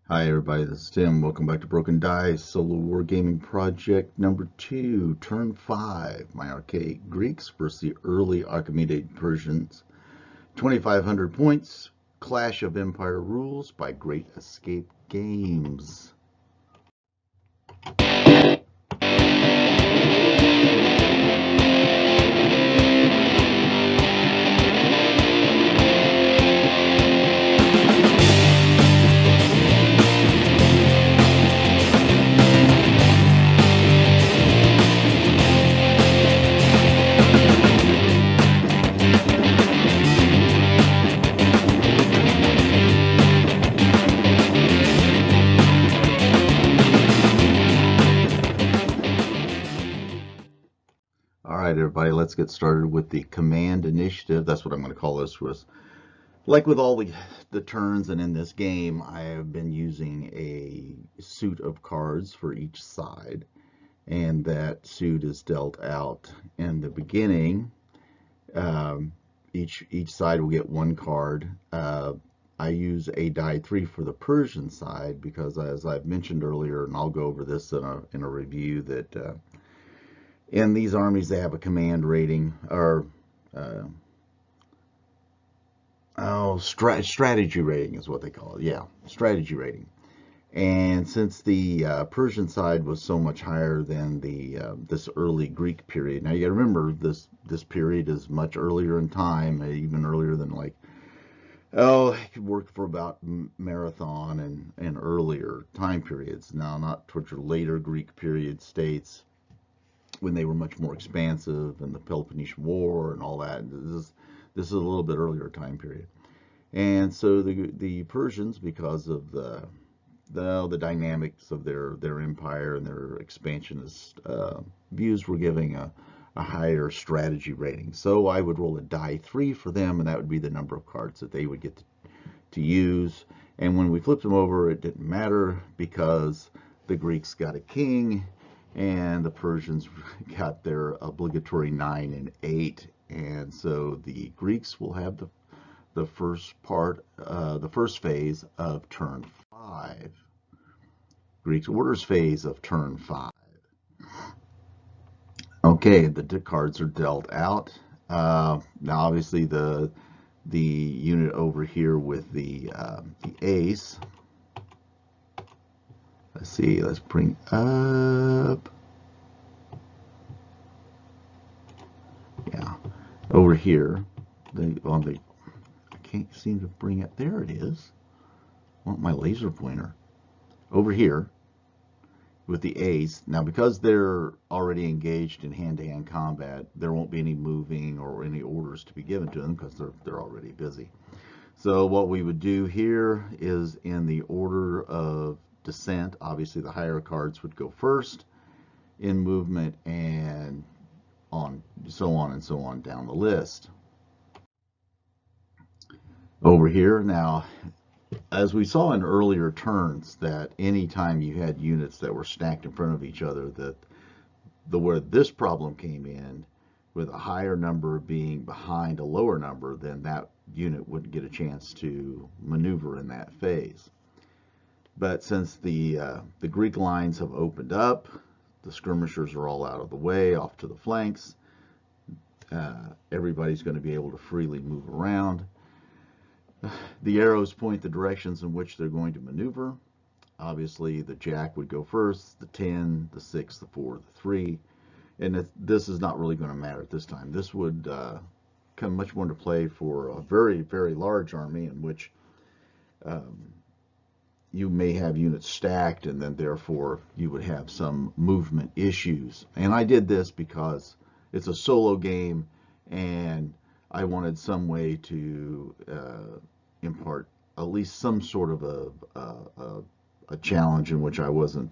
Hi everybody, this is Tim. Welcome back to Broken Dice Solo Wargaming Project number 2, Turn 5. My Archaic Greeks versus the early Achaemenid Persians. 2,500 points. Clash of Empire Rules by Great Escape Games. Alright everybody, let's get started with the command initiative. That's what I'm going to call this. Like with all the turns and in this game, I have been using a suit of cards for each side. And that suit is dealt out in the beginning. Each side will get one card. I use a die 3 for the Persian side because, as I've mentioned earlier, and I'll go over this in a review, that in these armies they have a command rating, or strategy rating is what they call it. Yeah, strategy rating. And since the Persian side was so much higher than this early Greek period, now you got to remember this period is much earlier in time, even earlier than it could work for about Marathon and earlier time periods. Now, not towards your later Greek period states when they were much more expansive, and the Peloponnesian War and all that. This is a little bit earlier time period, and so the Persians, because of the dynamics of their empire and their expansionist views, were giving a higher strategy rating. So I would roll a die 3 for them, and that would be the number of cards that they would get to use. And when we flipped them over, it didn't matter because the Greeks got a king and the Persians got their obligatory 9 and 8. And so the Greeks will have the first phase of turn 5. Greeks orders phase of turn 5. Okay, the cards are dealt out. Now, obviously, the unit over here with the ace. Let's see. Let's bring up. Yeah, over here. I can't seem to bring it. There it is. I want my laser pointer. Over here with the ace. Now, because they're already engaged in hand-to-hand combat, there won't be any moving or any orders to be given to them because they're already busy. So what we would do here is, in the order of descent, obviously the higher cards would go first in movement, and so on and so on down the list. Over here now, as we saw in earlier turns, that anytime you had units that were stacked in front of each other, that where this problem came in, with a higher number being behind a lower number, then that unit wouldn't get a chance to maneuver in that phase. But since the Greek lines have opened up, the skirmishers are all out of the way, off to the flanks, everybody's going to be able to freely move around. The arrows point the directions in which they're going to maneuver. Obviously, the jack would go first, the 10, the 6, the 4, the 3. And this is not really going to matter at this time. This would come much more into play for a very, very large army in which you may have units stacked, and then therefore you would have some movement issues. And I did this because it's a solo game, and I wanted some way to impart at least some sort of a challenge in which I wasn't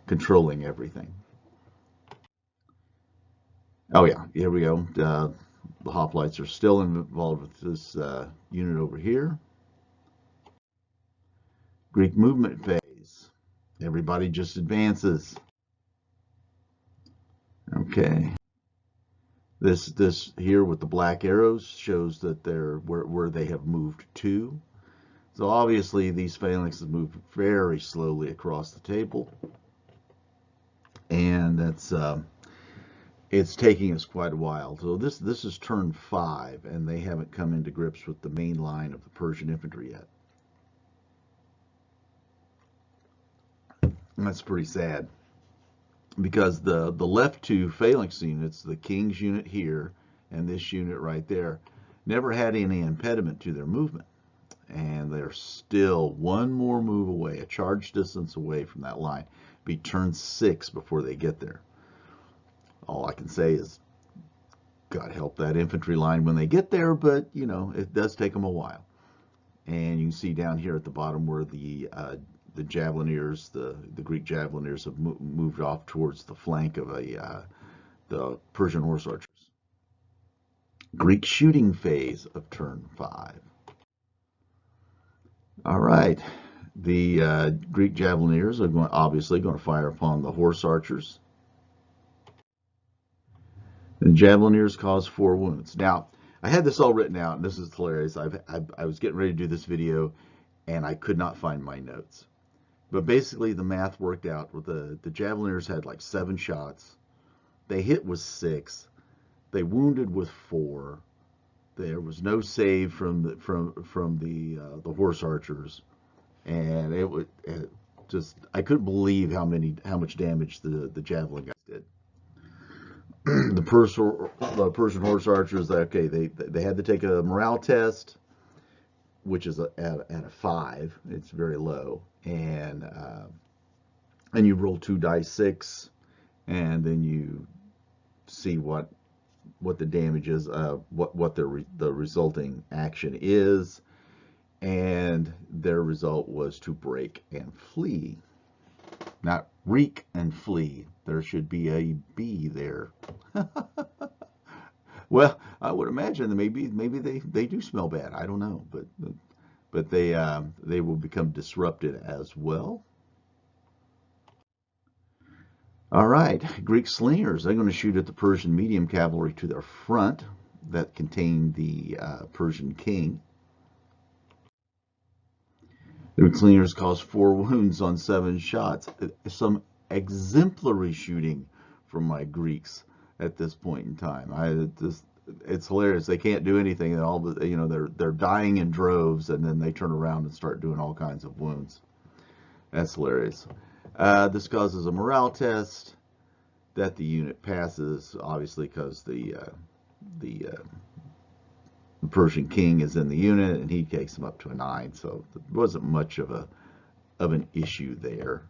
controlling everything. Oh yeah, here we go. The hoplites are still involved with this unit over here. Greek movement phase. Everybody just advances. Okay. This here with the black arrows shows that they're where they have moved to. So obviously these phalanxes move very slowly across the table, and it's taking us quite a while. So this is turn 5, and they haven't come into grips with the main line of the Persian infantry yet. And that's pretty sad, because the left two phalanx units, the king's unit here and this unit right there, never had any impediment to their movement. And they're still one more move away, a charge distance away from that line. Be turn 6 before they get there. All I can say is, God help that infantry line when they get there, but you know, it does take them a while. And you can see down here at the bottom where the javeliniers, the Greek javeliniers, have moved off towards the flank of the Persian horse archers. Greek shooting phase of turn 5. All right, the Greek javeliniers are obviously going to fire upon the horse archers. The javeliniers cause 4 wounds. Now, I had this all written out, and this is hilarious. I was getting ready to do this video, and I could not find my notes. But basically, the math worked out. With the javeliniers had like 7 shots. They hit with 6. They wounded with 4. There was no save from the horse archers, and it just, I couldn't believe how much damage the javelin guys did. The Persian horse archers, okay, they had to take a morale test, which is at a 5. It's very low, and you roll 2 dice 6, and then you see what the damage is, what the resulting action is, and their result was to break and flee. Not reek and flee. There should be a B there. Well, I would imagine that maybe they do smell bad. I don't know, but they will become disrupted as well. All right, Greek slingers. They're going to shoot at the Persian medium cavalry to their front that contained the Persian king. The Greek slingers caused 4 wounds on 7 shots. Some exemplary shooting from my Greeks at this point in time. It's hilarious. They can't do anything, and all the, you know, they're dying in droves, and then they turn around and start doing all kinds of wounds. That's hilarious. This causes a morale test that the unit passes, obviously, because the Persian king is in the unit, and he takes them up to a 9, so there wasn't much of an issue there.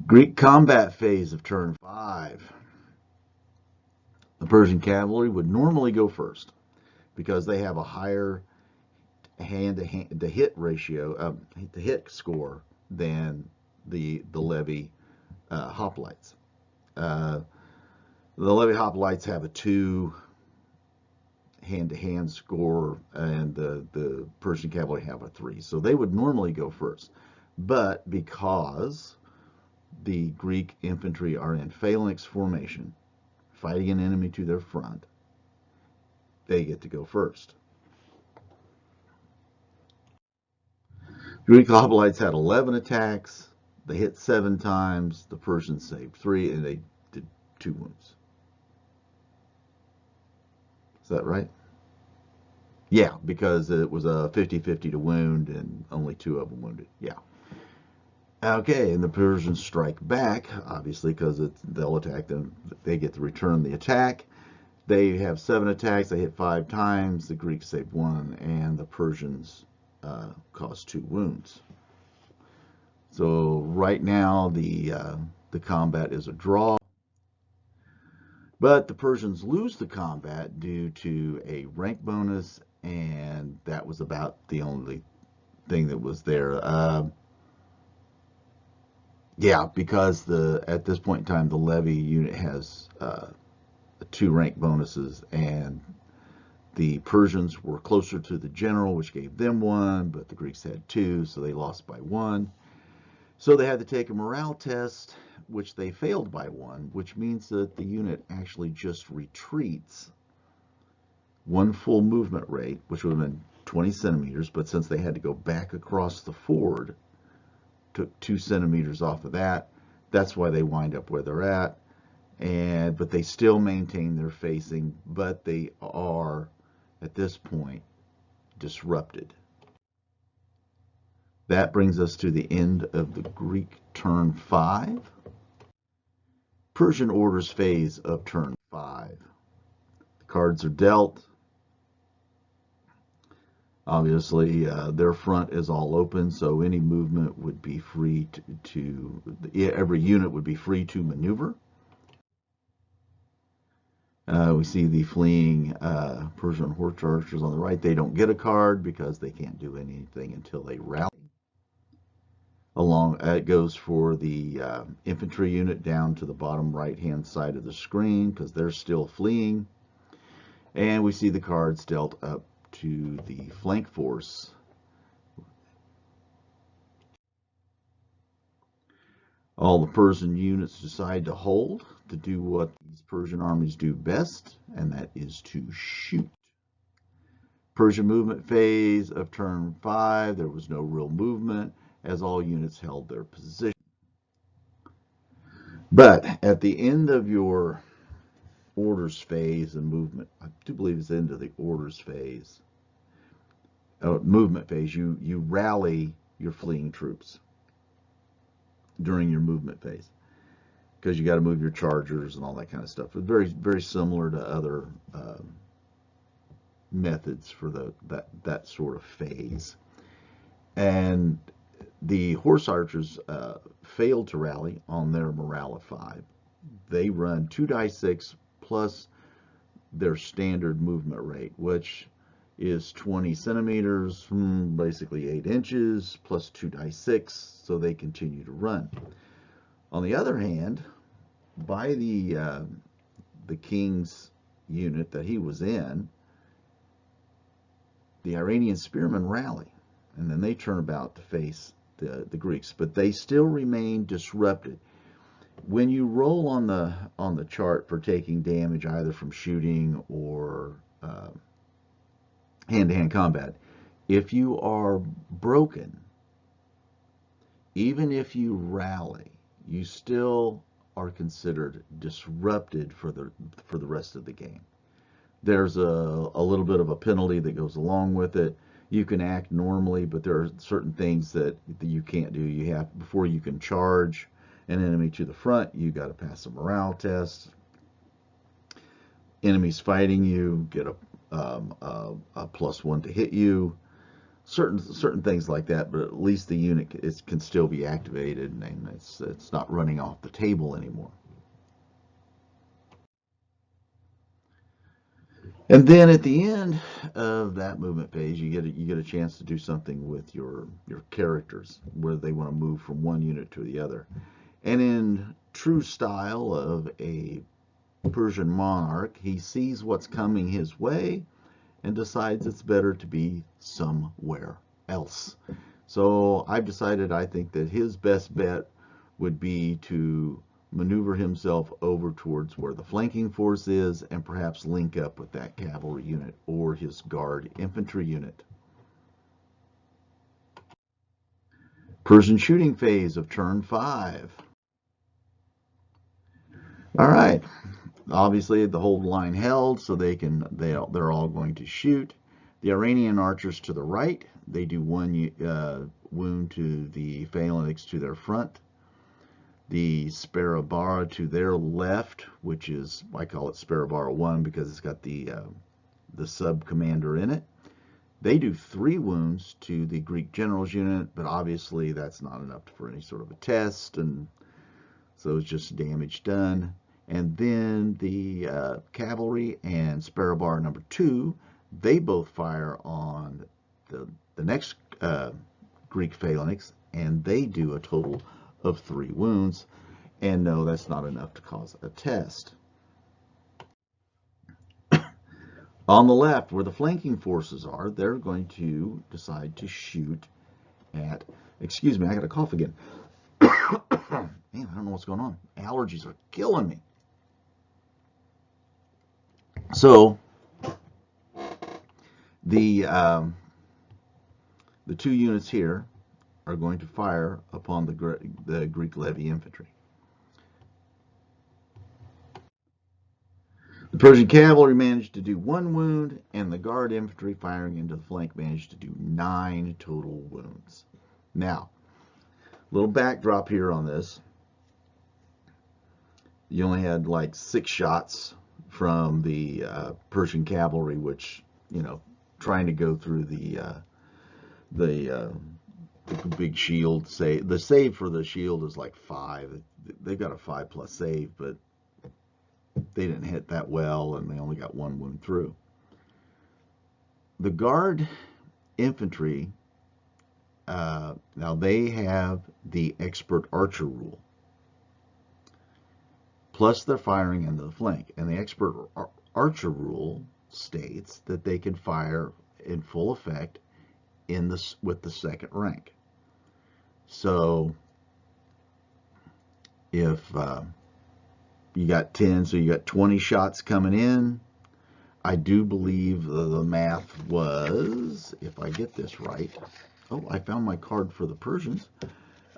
Greek combat phase of turn 5. The Persian cavalry would normally go first because they have a higher hand-to-hit ratio, the hit score, than the levy hoplites. The levy hoplites have a 2 hand-to-hand score, and the Persian cavalry have a 3. So they would normally go first. But because the Greek infantry are in phalanx formation, fighting an enemy to their front, they get to go first. Greek hoplites had 11 attacks. They hit 7 times. The Persians saved 3, and they did 2 wounds. Is that right? Yeah, because it was a 50-50 to wound, and only 2 of them wounded. Yeah. Okay, and the Persians strike back, obviously, because they'll attack them. They get to return the attack. They have 7 attacks. They hit 5 times. The Greeks saved 1, and the Persians caused 2 wounds. So right now the combat is a draw, but the Persians lose the combat due to a rank bonus, and that was about the only thing that was there. Yeah, because at this point in time, the levy unit has 2 rank bonuses, and the Persians were closer to the general, which gave them 1, but the Greeks had 2, so they lost by 1. So they had to take a morale test, which they failed by 1, which means that the unit actually just retreats 1 full movement rate, which would have been 20 centimeters, but since they had to go back across the ford, took 2 centimeters off of that. That's why they wind up where they're at. But they still maintain their facing, but they are, at this point, disrupted. That brings us to the end of the Greek turn 5. Persian orders phase of turn 5. The cards are dealt. Obviously, their front is all open, so any movement would be free every unit would be free to maneuver. We see the fleeing Persian horse archers on the right. They don't get a card because they can't do anything until they rally. It goes for the infantry unit down to the bottom right-hand side of the screen because they're still fleeing. And we see the cards dealt up to the flank force. All the Persian units decide to hold, to do what these Persian armies do best, and that is to shoot. Persian movement phase of turn 5, there was no real movement as all units held their position. But at the end of your orders phase and movement, I do believe it's the end of the orders phase, movement phase, you rally your fleeing troops during your movement phase because you got to move your chargers and all that kind of stuff. It's very, very similar to other methods for that sort of phase. And the horse archers failed to rally on their morale of 5. They run 2d6 plus their standard movement rate, which is 20 centimeters, basically 8 inches, plus 2d6, so they continue to run. On the other hand, by the king's unit that he was in, the Iranian spearmen rally, and then they turn about to face the Greeks, but they still remain disrupted. When you roll on the chart for taking damage either from shooting or hand-to-hand combat, if you are broken, even if you rally, you still are considered disrupted for the rest of the game. There's a little bit of a penalty that goes along with it. You can act normally, but there are certain things that you can't do. You have, before you can charge an enemy to the front, you got to pass a morale test. Enemies fighting you get a +1 to hit you. Certain things like that, but at least the unit can still be activated, and it's not running off the table anymore. And then at the end of that movement phase, you get a chance to do something with your characters, where they want to move from one unit to the other. And in true style of a Persian monarch, he sees what's coming his way and decides it's better to be somewhere else. So I've decided I think that his best bet would be to maneuver himself over towards where the flanking force is and perhaps link up with that cavalry unit or his guard infantry unit. Persian shooting phase of turn 5. All right. Obviously, the whole line held, so they're all going to shoot. The Iranian archers to the right, they do 1 wound to the phalanx to their front. The Sparabara to their left, which is, I call it Sparabara 1 because it's got the sub-commander in it. They do 3 wounds to the Greek general's unit, but obviously that's not enough for any sort of a test, and so it's just damage done. And then the cavalry and Sparabara number 2, they both fire on the next Greek phalanx, and they do a total of 3 wounds. And no, that's not enough to cause a test. On the left, where the flanking forces are, they're going to decide to shoot at... Excuse me, I got a cough again. Man, I don't know what's going on. Allergies are killing me. So, the the 2 units here are going to fire upon the Greek levy infantry. The Persian cavalry managed to do 1 wound, and the guard infantry firing into the flank managed to do 9 total wounds. Now, a little backdrop here on this. You only had like 6 shots from the Persian cavalry, which, you know, trying to go through the big shield. The save for the shield is like 5. They've got a 5+ save, but they didn't hit that well, and they only got 1 wound through. The guard infantry, now they have the expert archer rule, plus they're firing into the flank, and the expert archer rule states that they can fire in full effect with the second rank. So if you got 10, so you got 20 shots coming in. I do believe the math was, if I get this right. Oh, I found my card for the Persians.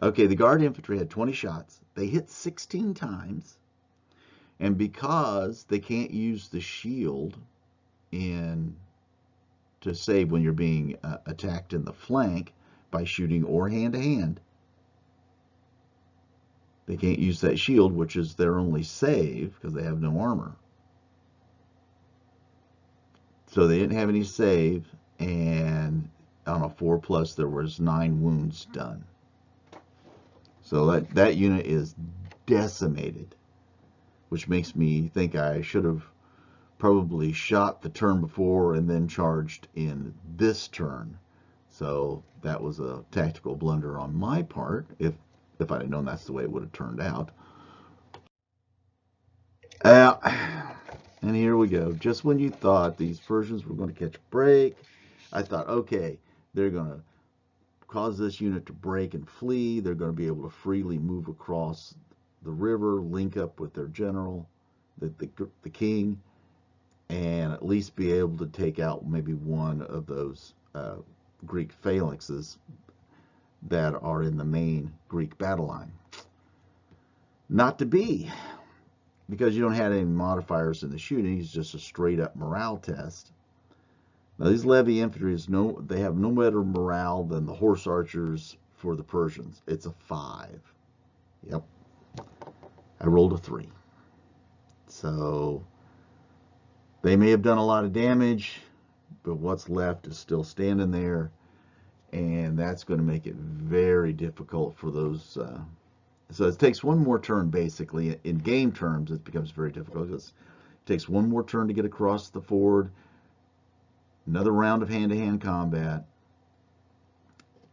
Okay, the guard infantry had 20 shots. They hit 16 times. And because they can't use the shield to save when you're being attacked in the flank by shooting or hand-to-hand, they can't use that shield, which is their only save because they have no armor. So they didn't have any save, and on a 4+, there was 9 wounds done. So that unit is decimated, which makes me think I should have probably shot the turn before and then charged in this turn. So that was a tactical blunder on my part, if I'd have known that's the way it would have turned out. And here we go. Just when you thought these Persians were going to catch a break, I thought, okay, they're going to cause this unit to break and flee. They're going to be able to freely move across the river, link up with their general, the king, and at least be able to take out maybe one of those Greek phalanxes that are in the main Greek battle line. Not to be, because you don't have any modifiers in the shooting. It's just a straight up morale test. Now these levy infantry they have no better morale than the horse archers for the Persians. It's a 5. Yep. I rolled a 3. So they may have done a lot of damage, but what's left is still standing there. And that's going to make it very difficult for those. So it takes 1 more turn, basically. In game terms, it becomes very difficult. It takes 1 more turn to get across the ford. Another round of hand-to-hand combat.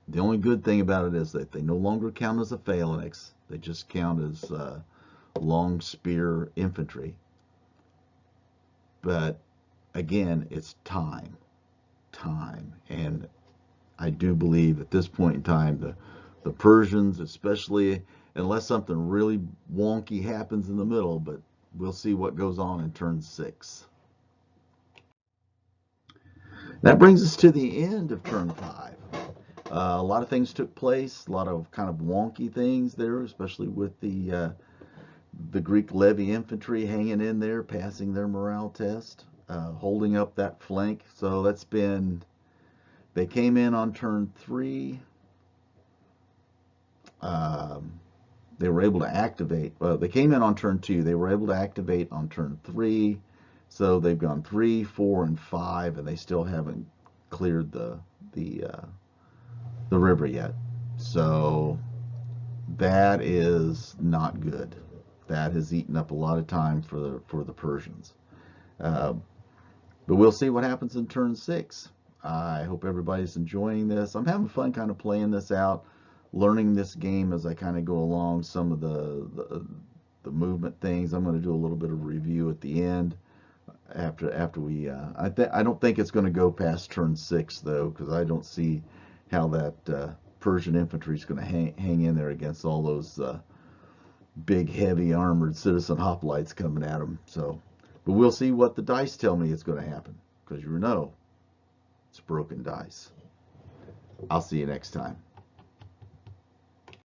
The only good thing about it is that they no longer count as a phalanx. They just count as long spear infantry. But again, it's time. And I do believe at this point in time, the Persians, especially, unless something really wonky happens in the middle, but we'll see what goes on in turn 6. That brings us to the end of turn 5. A lot of things took place, a lot of kind of wonky things there, especially with the Greek levy infantry hanging in there, passing their morale test, holding up that flank. So that's been... They came in on turn 3. They were able to activate. Well, they came in on turn 2. They were able to activate on turn 3. So they've gone 3, 4, and 5, and they still haven't cleared the river yet. So that is not good. That has eaten up a lot of time for the Persians. But we'll see what happens in turn 6. I hope everybody's enjoying this. I'm having fun kind of playing this out, learning this game as I kind of go along. Some of the movement things. I'm going to do a little bit of review at the end after we. I don't think it's going to go past turn 6 though, because I don't see how that Persian infantry is going to hang in there against all those big, heavy armored citizen hoplites coming at them. So, but we'll see what the dice tell me is going to happen, because you know. It's broken dice. I'll see you next time.